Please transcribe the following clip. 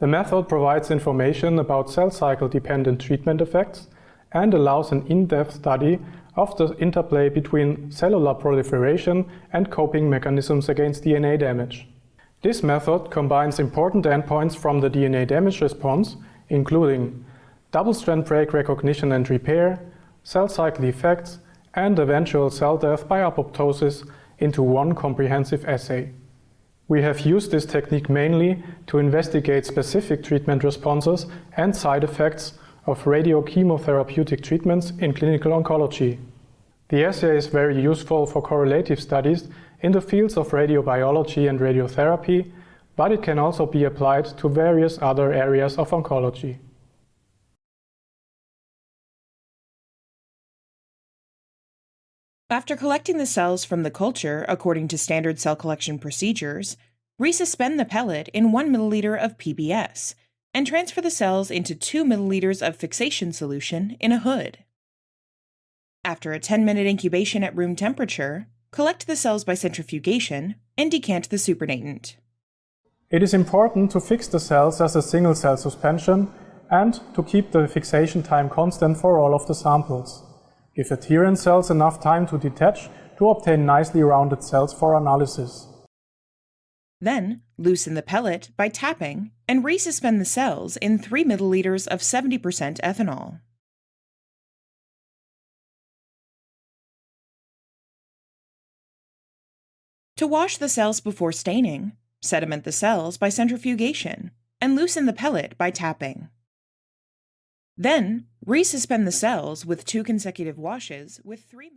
The method provides information about cell cycle-dependent treatment effects and allows an in-depth study of the interplay between cellular proliferation and coping mechanisms against DNA damage. This method combines important endpoints from the DNA damage response, including double-strand break recognition and repair, cell cycle effects, and eventual cell death by apoptosis into one comprehensive assay. We have used this technique mainly to investigate specific treatment responses and side effects of radiochemotherapeutic treatments in clinical oncology. The assay is very useful for correlative studies in the fields of radiobiology and radiotherapy, but it can also be applied to various other areas of oncology. After collecting the cells from the culture according to standard cell collection procedures, resuspend the pellet in 1 ml of PBS and transfer the cells into 2 ml of fixation solution in a hood. After a 10-minute incubation at room temperature, collect the cells by centrifugation and decant the supernatant. It is important to fix the cells as a single-cell suspension and to keep the fixation time constant for all of the samples. Give adherent cells enough time to detach to obtain nicely rounded cells for analysis. Then, loosen the pellet by tapping and resuspend the cells in 3 ml of 70% ethanol. To wash the cells before staining, sediment the cells by centrifugation and loosen the pellet by tapping. Then, resuspend the cells with 2 consecutive washes with 3